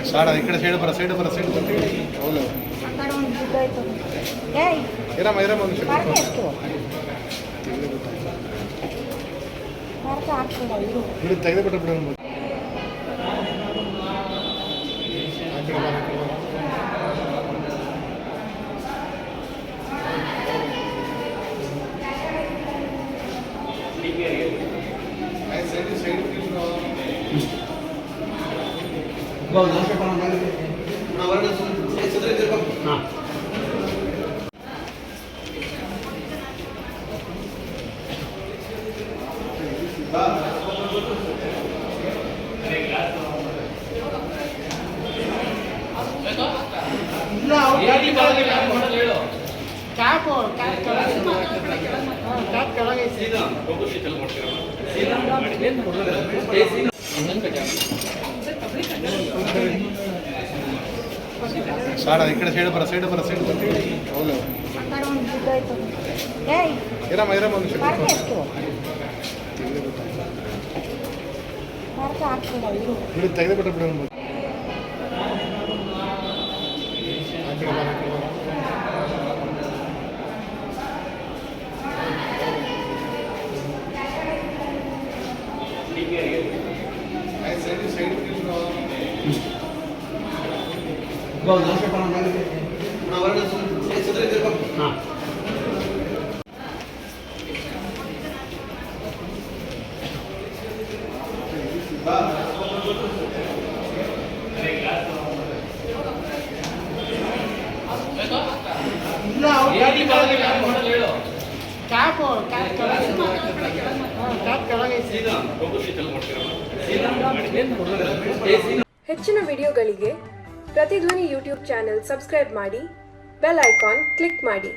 Sir ఇక్కడ side బర side అవును ఇరమ్మ ತೆಗೆದುಬಿಟ್ಟು సార్ ఇక్కడ సైడ్ బర సైడ్ అవును ఇరమ్మ ತೆಗೆದುಬಿಟ್ಟು ಹೆಚ್ಚಿನ ವಿಡಿಯೋಗಳಿಗೆ ಪ್ರತಿಧ್ವನಿ ಯೂಟ್ಯೂಬ್ ಚಾನೆಲ್ ಸಬ್ಸ್ಕ್ರೈಬ್ ಮಾಡಿ, ಬೆಲ್ ಐಕಾನ್ ಕ್ಲಿಕ್ ಮಾಡಿ.